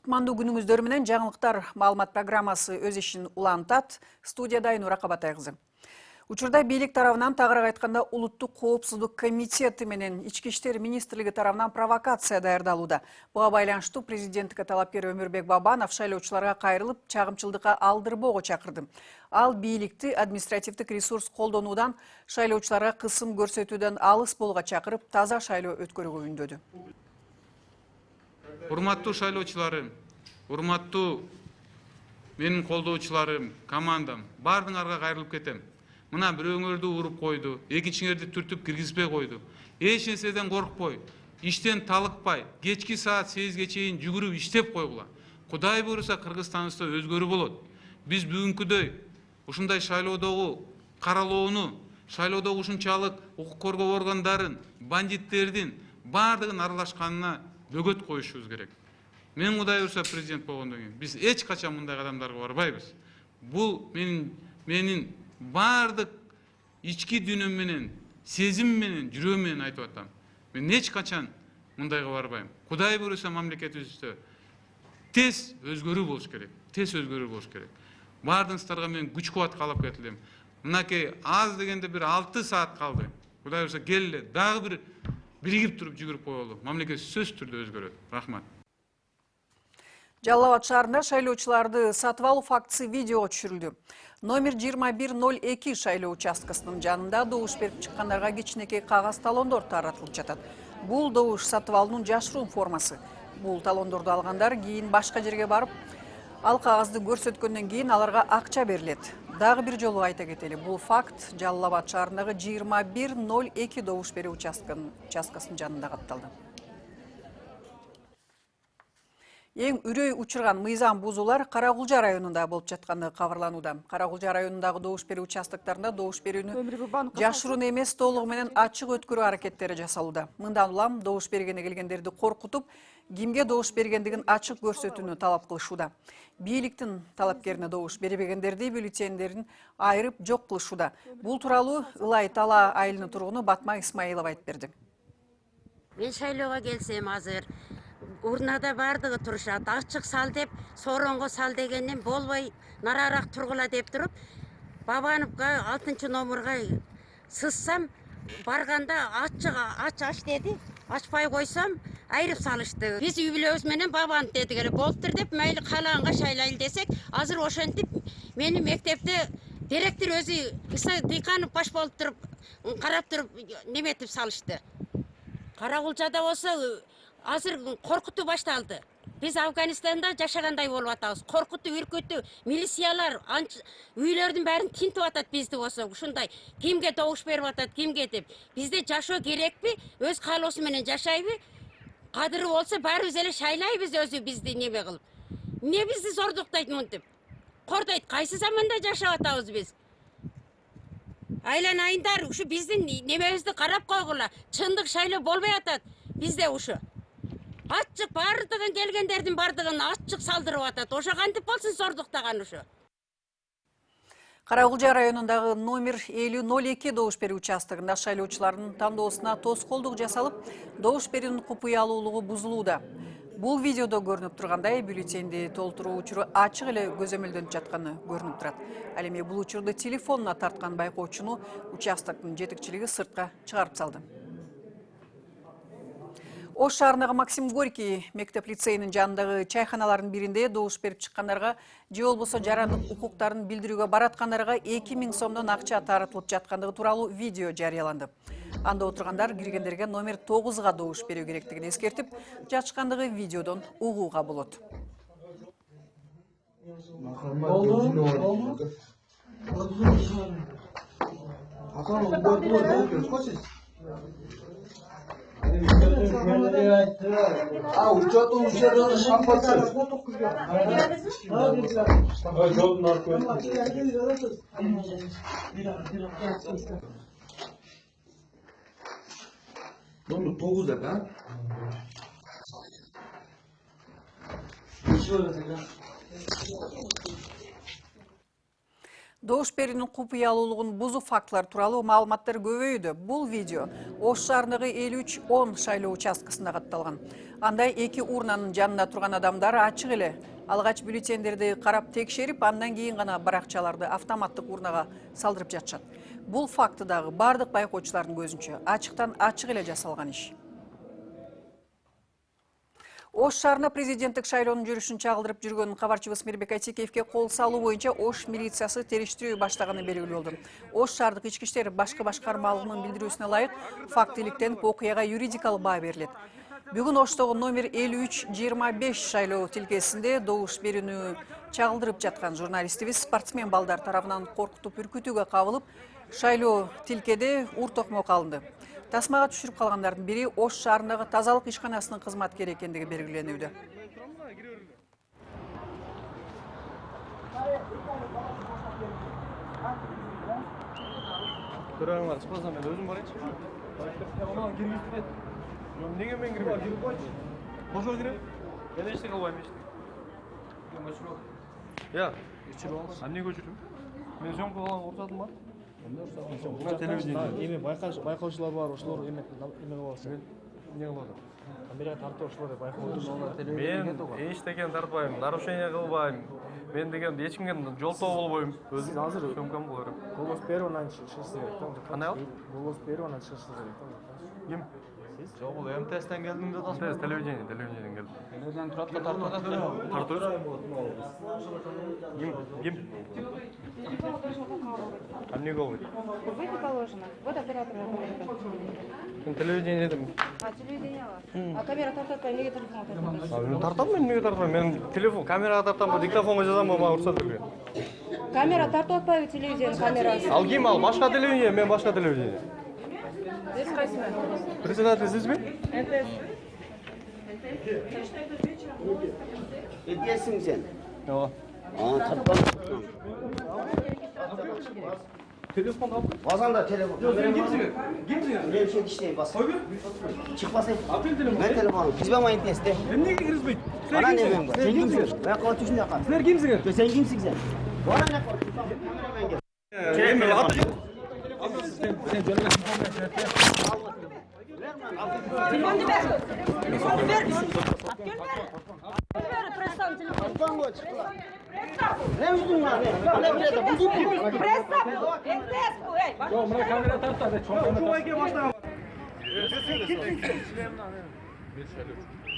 Кутмандуу күнүңүздөр менен жаңылыктар маалымат программасы өз ишин улантат. Студияда Айнура Кабатай кызы. Учурда бийлик тарабынан тагыраак айтканда Улуттук коопсуздук комитети менен Ички иштер министрлиги тарабынан провокация даярдалууда. Буга байланыштуу президенттикке талапкер Өмүрбек Бабанов шайлоочуларга кайрылып, чагымчылдыкка алдырбоого чакырды. Ал бийликти административдик ресурс колдонуудан, шайлоочуларга кысым көрсөтүүдөн алыс болууга чакырып, таза шайлоо өткөрүүгө үндөдү. Урматтуу шайлоочуларым, урматтуу менин колдоочуларым, командам, бардыңарга кайрылып кетем. Мына бирөөңөрдү уруп койду, экинчиңерди түртүп киргизбей койду. Эч нерседен коркпой, иштен талыкпай, кечки саат 8ге чейин жүгүрүп иштеп койгула. Кудай буйруса Кыргызстаныбызда өзгөрүү болот. Биз бүгүнкүдөй ушундай шайлоодогу каралоону, шайлоодогу ушунчалык укук коргоо органдарын, бандиттердин бардыгын аралашканына бөгөт коюшубуз керек. Мен Кудай буйруса президент болгондон кийин биз эч качан мындай кадамдарга барбайбыз. Бул менин бардык ички дүйнөм менен, сезим менен, жүрөгүм менен айтып атам. Мен эч качан мындайга барбайм. Кудай буйруса мамлекетибизде тез өзгөрүү болуш керек. Тез өзгөрүү болуш керек. Бардыгыңыздарга мен күч кубат каалап кетилем. Мынакей аз дегенде бир 6 саат калды. Кудай буйруса келе дагы бир биригип туруп жүгүрүп коелу. Мамлекет сөзсүз түрдө өзгөрөт. Рахмат. Жалал Абад шаарында шайлоочуларды сатып алуу фактысы видеого түшүрүлдү. Номер 2102 шайлоо участкасынын жанында добуш берип чыккандарга кичинекей кагаз талондор таратылып жатат. Бул добуш сатып алуунун жашыруун формасы. Бул талондорду алгандар кийин башка жерге барып, ал кагазды көрсөткөндөн кийин аларга акча берилет. Дагы бир жолу айта кетели, бул факт Жалал Абад шаарындагы 2102 добуш берүү участкасынын жанында катталды. Эң үрөй учурган мыйзам бузуулар Каракулжа районунда болуп жатканы кабарланууда. Каракулжа районундагы добуш берүү участоктарында добуш берүүнү жашыруун эмес, толугу менен ачык өткөрүү аракеттери жасалууда. Мындан улам добуш бергени келгендерди коркутуп, кимге добуш бергендигин ачык көрсөтүүнү талап кылышууда. Бийликтин талапкерине добуш бербегендерди бюллетендерин айырып жок кылышууда. Бул тууралуу Ылай Тала айылынын тургуну Батма Исмаилова айтып берди. Мен шайлоого келсем азыр урнада бардыгы турушат. Ачык сал деп, сооронго сал дегеннен болбой нараарак тургула деп туруп, Бабановго 6-номерга сызсам, барганда ач деди. Ачпай койсом, айрып салышты. Биз үй бүлөбүз менен Бабанов дедик эле, болуптур деп, майли калаанга шайлайлы десек, азыр ошентип мени мектепте директор өзү Иса Дыйканов баш болуп туруп, карап туруп неметип салышты. Каракулжада болсо азыр коркутуу башталды. Биз Афганистанда жашагандай болуп атабыз. Коркутуу, үркүтүү, милициялар үйлөрдүн бәрин тинтип атат бизди болсо. Ушундай кимге добуш берип атат, кимге деп. Бизде жашоо керекпи? Өз каалоосу менен жашайбы? Кадыры болсо баарыбыз эле шайлайбыз өзү бизди неме кылып. Эмне бизди зордуктайт мынтип? Кордойт, кайсы заманда жашап атабыз биз? Айланайындар, ушу биздин немебизди карап койгула. Чындык шайлоо болбой атат бизде ушу. Ачык бардыгын келгендердин бардыгын ачык салдырып атат. Ошо кантип болсун зордуктаган ушу. Каракулжа районундагы номер 5002 добуш берүү участогунда шайлоочулардын тандоосуна тоскоолдук жасалып, добуш берүүнүн купуялуулугу бузулууда. Бул видеодо көрүнүп тургандай бюллетенди толтуруу учуру ачык эле көзөмөлдөнүп жатканы көрүнүп турат. Ал эми бул учурду телефонуна тарткан байкоочуну участоктун жетекчилиги сыртка чыгарып салды. Ош шаарындагы Максим Горький мектеп-лицейинин жанындагы чайханалардын биринде добуш берип чыккандарга же болбосо жарандык укуктарын билдирүүгө бараткандарга 2000 сомдон акча таратылып жаткандыгы тууралуу видео жарыяланды. Анда отургандар киргендерге номер 9га добуш берүү керектигин эскертип, жатышкандыгы видеодон угууга болот. Учету учету шампанцы. Номер 9 да? Добуш берүүнүн купуялуулугун бузуу фактылар тууралуу маалыматтар көбөйдү. Бул видео Ош шаарындагы 53-10 шайлоо участкасында катталган. Анда эки урнанын жанында турган адамдар ачык эле алгач бюллетендерди карап текшерип, андан кийин гана баракчаларды автоматтык урнага салдырып жатышат. Бул факты дагы бардык байкоочулардын көзүнчө ачыктан ачык эле жасалган иш. Ош шаарына президенттик шайлоонун жүрүшүн чагылдырып жүргөн кабарчыбыз Мирбек Айтекеевке кол салуу боюнча Ош милициясы териштирүү баштаганы белгилүү болду. Ош шаардык ички иштер башкы башкармалыгынын билдирүүсүнө ылайык фактиликтенип окуяга юридикалык баа берилет. Бүгүн Оштогу номер 53-25 шайлоо тилкесинде добуш берүүнү чагылдырып жаткан журналистибиз спортсмен балдар тарабынан коркутуп үркүтүүгө кабылып, шайлоо тилкеде ур токмок алынды. Тасмага түшүрүп калгандардын бири Ош шаарындагы тазалык ишканасынын кызматкери экендиги белгиленүүдө. Төраңлар чыкпасам мен өзүм барайынчы. Онан киргизбет. Неге мен кирбейм? Кошо кирем. Мен эчтеке кылбайм эчтеке. Я, өчүрүп алам. Эмнеге өчүрөм? Мен сөмкө кылган уруксатым бар. Мына телевидение. Эми байкоочулар бар, ошолор эме кылабыз. Эмне кылып атат? Камерага тартып ошолор деп байкоочу ошолор телевидение Мен эчтекени тартпайм, нарушение кылбайм. Мен деген эч кимге жолтоо болбойм. Өзүм азыр сөмкөм кыла берем. голос берип анан чыгыш керек да. Кандай ал? Голос берип анан чыгыш керек да. Ким? Жок, бул МТСтен келдим деп Телевидение, телевидениеден келдим. Телевидениеден турат да тартып атат. Тартып. Ким? Эмне болбойт? Вы положено. Вот оператор. Мен телевидениеден. Телевидение. А камера тартатпай неге телефон тартат? Мен тартам, мен неге тартпайм? Мен телефон, камерага тартам, диктофонго жазам, мага уруксат берген. Камера тартып атпайбы телевизиянын камерасы? Ал ким ал? Башка телевидение, мен башка телевидение. Сиз кайсысыз? Председатель сизби? МТС. Ediyorsun sen. Ооба. Tartma. Telefon al. Bazanda telefon. Sen kimsin? Kimsin? Ben şey işleyeyim bas. Koy bir. Çıkmasın. Apel telefon. Ben telefonu. Biz ben mayın testi. Emnege kirgizbeyt? Bana ne ben bu? Sen kimsin? Ben konuşun ne kadar? Sizler kimsiniz? Sen kimsin sen? Bana ne konuşuyorsun? Kameraman gel. Emre atı. Telefon koy çık. Ne üzdün lan ne? Ne bileyim bu değil mi? Yo, buna kamera tart da çok ayke başla.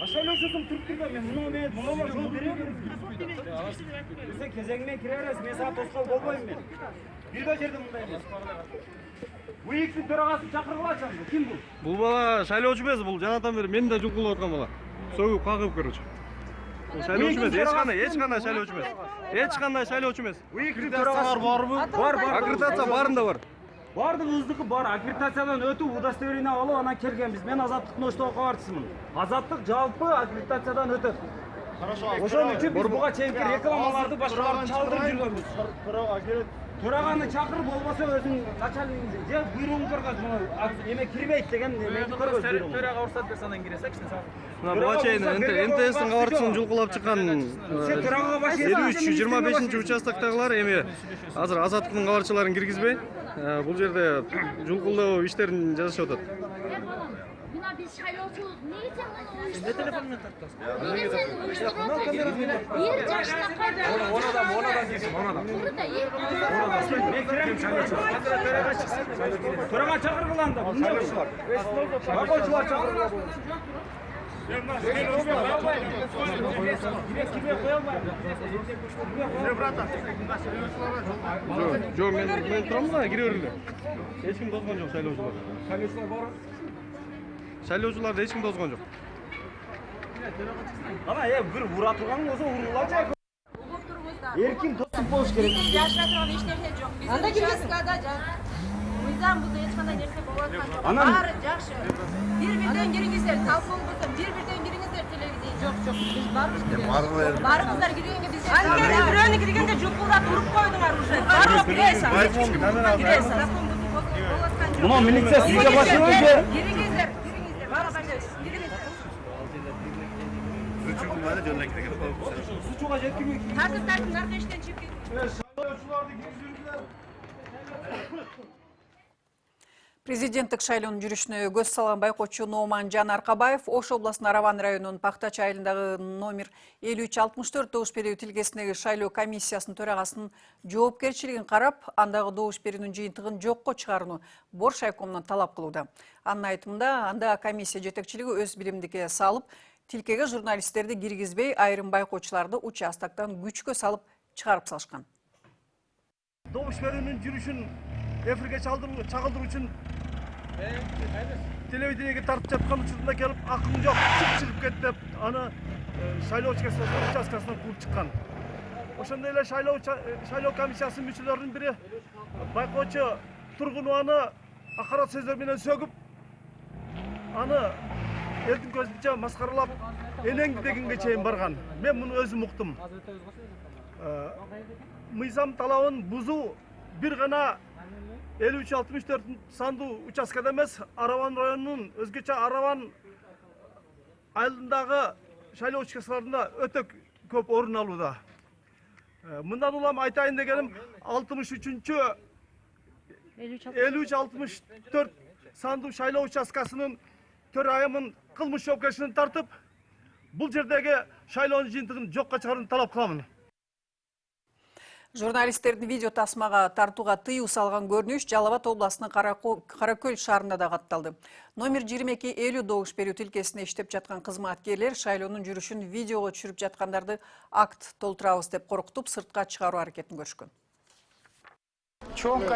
Aşağı olsun Türk'tür ben bunu jol veriyorum. Sen kezegime kireriz. Men sana toskal bolboyum ben. Bir de жерде мындай эмес. Bu ikisi төрагасы чакыргыла чамды. Ким бул? Бул бала шайлоочу эмес, бул жанатан бери мени да жукулуп аткан бала. Сөгүп кагып корочу. Шайлоочу эмес, эч кандай шайлоочу эмес. Эч кандай шайлоочу эмес. Bu ikisi төрагасы барбы? Бар. Аккредитация барында бар. Бардыгыбыздыкы бар. Аккредитациядан өтүп, удостоверение алып, анан келгенбиз. Мен Азаттыктын Оштогу кабарчысымын. Азаттык жалпы аккредитациядан өтөт. Ошон үчүн биз буга чейинки рекламаларды башкаларды чалдырып жүргөнбүз. Төраганы чакырып болбосо өзүң начальник же буйругун көргөз, эме кирбейт деген эмени көргөз. Төрага уруксат берсе анан киресекчи сен. Мына буга чейин НТСтин кабарчысын жулкулап чыккан 53-25 участоктогулар эми азыр Азаттыктын кабарчыларын киргизбей, бул жерде жулкулдоо иштерин жазышып атат. Buna biz şaylolçuyuz. Niye sen bana o işte? Ne telefonla tartıyorsun? Niye sen o işte konuşuyorsun? Bir yaşta kadar. Ona değilsin, ona da. Burada iyi. Ne kirem çaylaçı? Töreğe çağırgılan da. Çaylaçılar. Bakoçular çağırgılan. Жо, мен турам да, кире берилди. Эч ким тозгон жок шайлоочулар. Шайлоочулар бар. Шайлоочуларды эч ким тозгон жок. Ана бир ура турган болсо урулачы. Эркин тосуп болуш керек. Жашыра турган эч нерсе жок. Анда участкада мыйзам бузуп эч кандай нерсе болуп аткан жок. Баары жакшы. Бир-бирден кириңиздер, талкуу болсо бир-бирден кириңиздер телевизия. Жок, биз барыбыз киребиз. Барыбыздар киргенге биз анткени бирөөнү киргенде жукулдап уруп койдуңар уже. Барып киресиң. Мына милиция сизге башыбыз же? Кириңиздер, барабыз. Сучуга жеткиби? Тартып наркы иштен чыгып кетти. Президенттик шайлоонун жүрүшүнө көз салган байкоочу Номанжан Аркабаев Ош областынын Араван районунун Пактач айылындагы номер 5364 добуш берүү тилкесиндеги шайлоо комиссиясынын төрагасынын жоопкерчилигин карап, андагы добуш берүүнүн жыйынтыгын жокко чыгарууну Борш айкомунан талап кылууда. Анын айтымында, анда комиссия жетекчилиги өз билимдикке салып, тилкеге журналисттерди киргизбей, айрым байкоочуларды участоктон күчкө салып чыгарып салышкан. Добуш берүүнүн жүрүшүн эфирге чагылдыруу үчүн телевидениеге тартып жаткан учурунда келип, акым жок, чыгып кетти деп, аны шайлоо участкасынан кууп чыккан. Ошондой эле шайлоо комиссиясынын мүчөлөрүнүн бири байкоочу Тургунованы акарат сөздөр менен сөгүп, аны элдин көзүнчө маскаралап, энеңди дегенге чейин барган. Мен муну өзүм уктум. Мыйзам талабын бузуу бир гана 5364 сандуу участкада эмес, Араван районунун өзгөчө Араван айылындагы шайлоо участкаларында өтө көп орун алууда. Мындан улам айтайын дегеним 5364 сандуу шайлоо участкасынын төрайымын кылмыш жоопкерчилигин тартып, бул жердеги шайлоонун жыйынтыгын жокко чыгарууну талап кыламын. Журналисттердин видео тасмага тартууга тыюу салган көрүнүш Жалал Абад областынын Каракөл шаарында да катталды. Номер 2250 добуш берүү тилкесинде иштеп жаткан кызматкерлер шайлоонун жүрүшүн видеого түшүрүп жаткандарды акт толтурабыз деп коркутуп, сыртка чыгаруу аракетин көрүшкөн. Чоң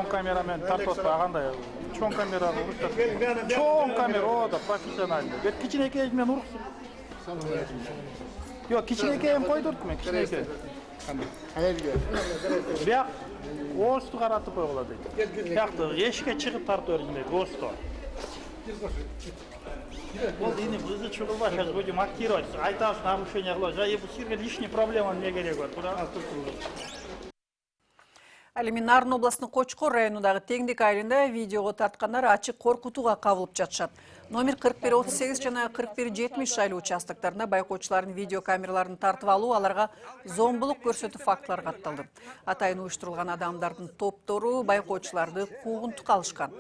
камерамен тартып атпагандай. Чоң камераны уруштап. Чоң камера ода профессиональный. Бет кичинекей мен уруксун. Жок, кичинекейин койдурдум мен, кичинекей. Бияк оосту каратып койгула дейт. Биякты эшикке чыгып тартып бердим дейт, оосту. Бул эми бизди чыгылба, сейчас будем актировать, айтабыз нарушение кылабыз. Бул сирге лишний проблема эмне кереги бар? Ал эми Нарын областынын Кочкор районундагы Теңдик айылында видеого тарткандар ачык коркутууга кабылып жатышат. Номер 4138 жана 4170 шайлоо участоктарында байкоочулардын видео камераларын тартып алуу, аларга зомбулук көрсөтүү фактылары катталды. Атайын уюштурулган адамдардын топтору байкоочуларды куугунтукка алышкан.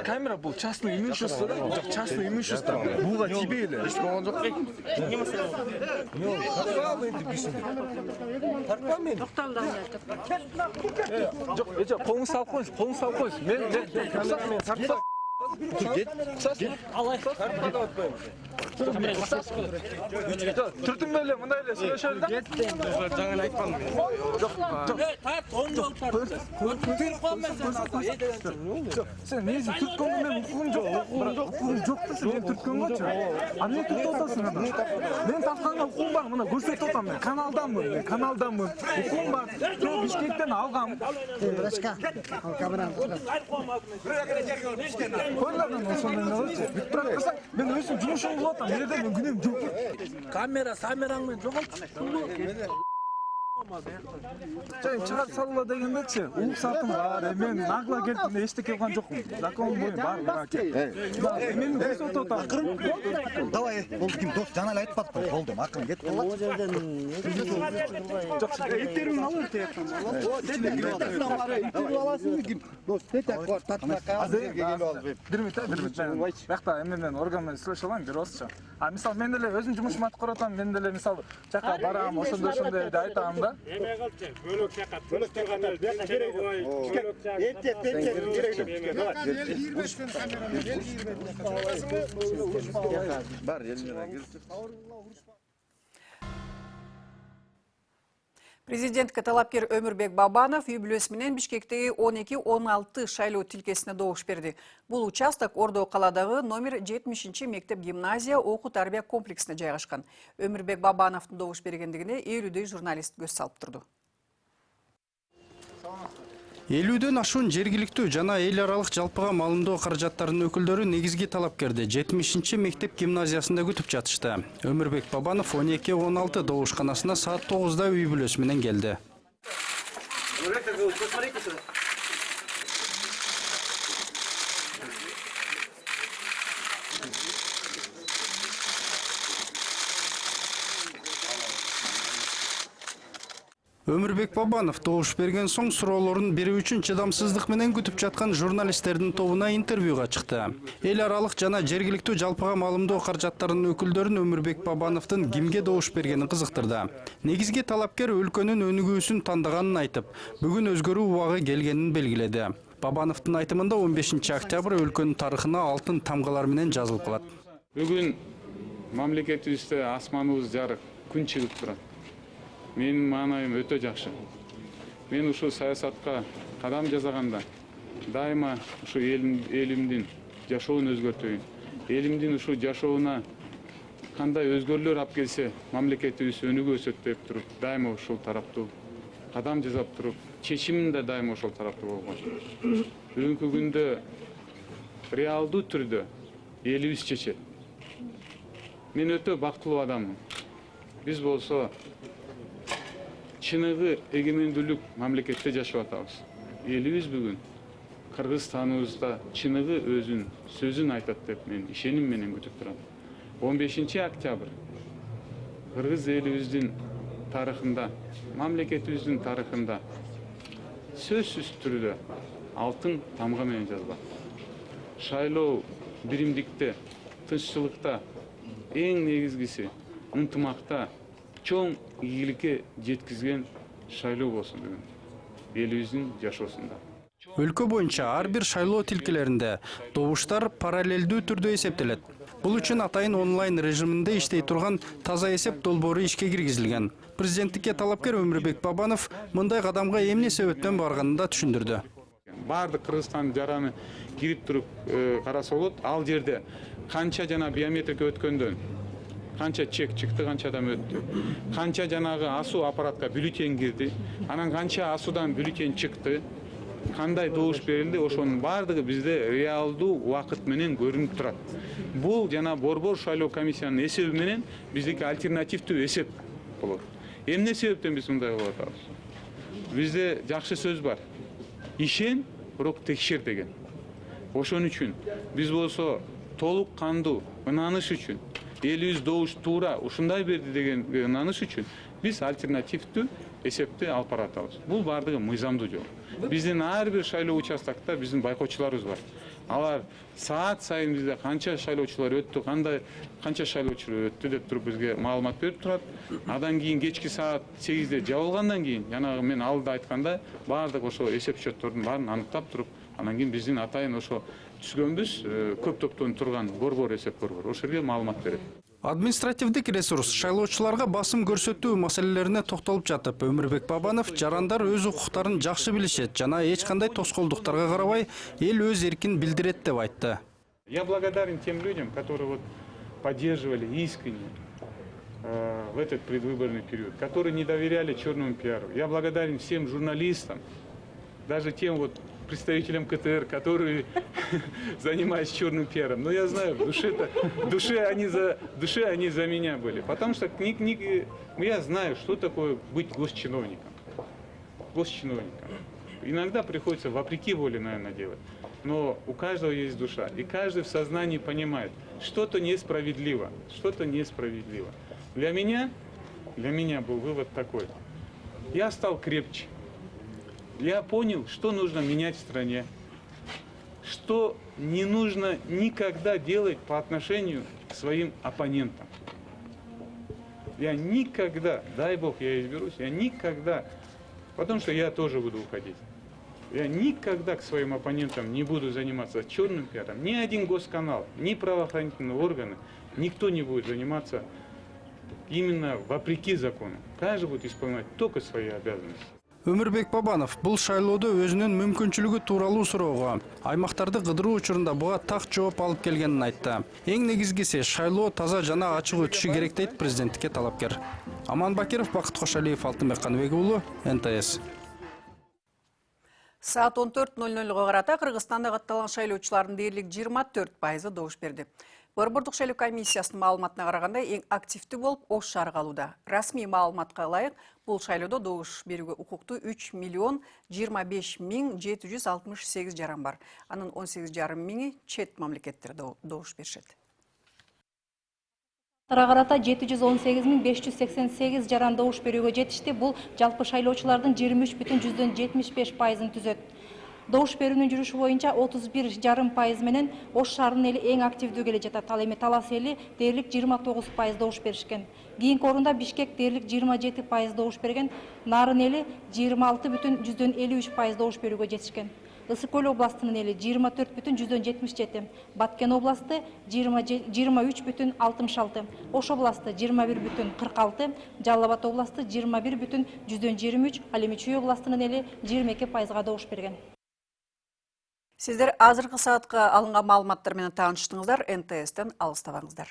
Камера бул частный имущество, жок, частный имущество. Буга тийбейли. Эч болгон жок. Эмне маселе? Тартпа мен. Жок, колуңду салып коюңуз, колуңду салып коюңуз. Мен тартпа. Түртүң эле, мындай эле сүйлөшөлү да. Жаңы айтпадым. Сен нези түрткөнгө мен укугум жок. Укугум жок десең мен түрткөнгөчү. А эмне түртүп атасың анда? Мен тартканга укугум бар, мына көрсөтүп атам мен. Каналданмын. Укугум бар. Мен Бишкектен алгам. Рашка. Ал камераны. Koylardan olsun ben ne olsun? Bir bırakırsan ben ölsün cumhurşum bulamam. Nerede ben günüm çok. Kameran ben çok. Sen çıkart salla degende uğuk satım var. Ben nagla geldim de eşlik yapan çok. Zakon boyu var bırak. Benim de son total. Давай, oldu kim dost canayla айтпадық oldu. Akın get. O жерден Çok иттерин алып тияктан. İtтерин аласың kim? Dost тетек бар, татмакка. Дирмит. Бакта мен орган менен сүйлөшө алам, бир осчо. А мисалы мен деле өзүм жумушумду атып каратам, мен деле мисалы жака барам, ошондой деп айтам да. Эме калчы, бөлөк жака турган эл бияка керек. Бар, елмерен. Президентке талапкер Өмүрбек Бабанов үй бүлөсү менен Бишкектеги 12-16 шайлоо тилкесине добуш берди. Бул участок Ордо каладагы номер 70 мектеп гимназия окуу тарбия комплексине жайгашкан. Өмүрбек Бабановдун добуш бергендигине 50дөй журналист көз салып турду. 50дөн ашуун жергиликтүү жана эл аралык жалпыга маалымдоо каражаттарынын өкүлдөрү негизги талапкерди 70 мектеп гимназиясында күтүп жатышты. Өмүрбек Бабанов 12-16 добушканасына саат 9-да үй бүлөсү менен келди. Өмүрбек Бабанов добуш берген соң суроолорун берүү үчүн чыдамсыздык менен күтүп жаткан журналисттердин тобуна интервьюга чыкты. Эл аралык жана жергиликтүү жалпыга маалымдоо каражаттарынын өкүлдөрүн Өмүрбек Бабановдун кимге добуш бергени кызыктырды. Негизги талапкер өлкөнүн өнүгүүсүн тандаганын айтып, бүгүн өзгөрүү убагы келгенин белгиледи. Бабановдун айтымында 15 октябрь өлкөнүн тарыхына алтын тамгалар менен жазылып калат. Бүгүн мамлекетибизде асманыбыз жарык, күн чыгып турат. Менин маанайым өтө жакшы. Мен ушу саясатка кадам жасаганда дайыма ушу элимдин жашоонун өзгөртөйүн, элимдин ушу жашооуна кандай өзгөрүүлөр алып келсе, мамлекетибиз өнүгө өсөт деп туруп, дайыма ушул тараптуу кадам жасап туруп, чечимим да дайыма ошол тараптуу болгон. Бүгүнкү күндө реалдуу түрдө элибиз чечет. Мен өтө бактылуу адаммын. Биз болсо чыныгы эгемендүүлүк мамлекетте жашап атабыз. Элибиз бүгүн Кыргызстаныбызда чыныгы өзүн сөзүн айтат деп мен ишеним менен күтүп турам. 15 октябрь Кыргыз элибиздин тарыхында, мамлекетибиздин тарыхында сөзсүз түрдө алтын тамга менен жазылат. Шайлоо биримдикте, тынччылыкта, эң негизгиси ынтымакта, чоң ийгиликке жеткизген шайлоо болсун бүгүн элибиздин жашоосунда. Өлкө боюнча ар бир шайлоо тилкелеринде добуштар параллелдүү түрдө эсептелет. Бул үчүн атайын онлайн режиминде иштей турган таза эсеп долбоору ишке киргизилген. Президенттикке талапкер Өмүрбек Бабанов мындай кадамга эмне себептен барганын да түшүндүрдү. Бардык Кыргызстан жараны кирип туруп караса болот. Ал жерде канча жана биометрика өткөндөн, канча чек чыкты, канча адам өттү, канча жанагы асуу аппаратка бюллетень кирди, анан канча асуудан бюллетень чыкты, кандай добуш берилди, ошонун бардыгы бизде реалдуу убакыт менен көрүнүп турат. Бул жана борбор шайлоо комиссиянын эсеби менен биздики альтернативдүү эсеп болот. Эмне себептен биз мындай кылып атабыз? Бизде жакшы сөз бар. Ишен, бирок текшер деген. Ошон үчүн биз болсо толук кандуу ынаныш үчүн, элибиз добуш туура ушундай берди деген ынаныш үчүн биз альтернативдүү эсепти алып баратабыз. Бул бардыгы мыйзамдуу жол. Биздин ар бир шайлоо участоктор биздин байкоочуларыбыз бар. Алар саат сайын бизде канча шайлоочулар өттү, канча шайлоочулар өттү деп туруп бизге маалымат берип турат. Адан кийин кечки саат 8-де жабылгандан кийин, жанагы мен алда айткандай, бардык ошо эсеп счеттордун баарын аныктап туруп, анан кийин биздин атайын ошо түзгөнбүз көп топтон турган борбор эсеп бар. Ошол жерге маалымат берет. Административдик ресурс шайлоочуларга басым көрсөтүү маселелерине токтолуп жатып, Өмүрбек Бабанов жарандар өз укуктарын жакшы билишет жана эч кандай тоскоолдуктарга карабай эл өз эркин билдирет деп айтты. Я благодарен тем людям, которые вот поддерживали искренне в этот предвыборный период, которые не доверяли черному пиару. Я благодарен всем журналистам, даже тем вот представителям КТР, которые занимаются черным пиаром. Но я знаю, в душе они за меня были. Потому что я знаю, что такое быть госчиновником. Иногда приходится вопреки воле, наверное, делать. Но у каждого есть душа. И каждый в сознании понимает, что-то несправедливо. Для меня был вывод такой. Я стал крепче. Я понял, что нужно менять в стране, что не нужно никогда делать по отношению к своим оппонентам. Я никогда, дай Бог, я изберусь, потому что я тоже буду уходить. Я никогда к своим оппонентам не буду заниматься черным пиаром. Ни один госканал, ни правоохранительные органы, никто не будет заниматься именно вопреки закону. Каждый будет исполнять только свои обязанности. Өмүрбек Бабанов бул шайлоодо өзүнүн мүмкүнчүлүгү тууралуу суроого аймактарды кыдыруу учурунда буга так жооп алып келгенин айтты. Эң негизгиси шайлоо таза жана ачык өтүшү керек дейт президенттикке талапкер. Аман Бакиров, Бакыт Кошалиев, Алтынбек Каныбек уулу, НТС. Саат 14:00-га карата Кыргызстанда катталган шайлоочулардын дээрлик 24% добуш берди. Борбордук шайлоо комиссиясынын маалыматына караганда эң активдүү болуп Ош шаары калууда. Расмий маалыматка ылайык, бул шайлоодо добуш берүүгө укуктуу 3.025.768 жаран бар. Анын 18,5 миңи чет мамлекеттерде добуш беришет. Карата 718.588 жаран добуш берүүгө жетишти. Бул жалпы шайлоочулардын 23,75%-ын түзөт. Добуш берүүнүн жүрүшү боюнча 31,5% менен Ош шаарынын эли эң активдүү келе жатат. Ал эми Талас эли дээрлик 29% добуш беришкен. Кийинки орунда Бишкек дээрлик 27% добуш берген. Нарын эли 26,53% добуш берүүгө жетишкен. Ысык Көл областынын эли 24,77, Баткен областы 23,66, Ош областы 21,46, Жалал Абад областы 21,23, ал эми Чүй областынын эли 22%-га добуш берген. Сиздер азыркы саатка алынган маалыматтар менен тааныштыңыздар. НТС-тен алыстабаңыздар.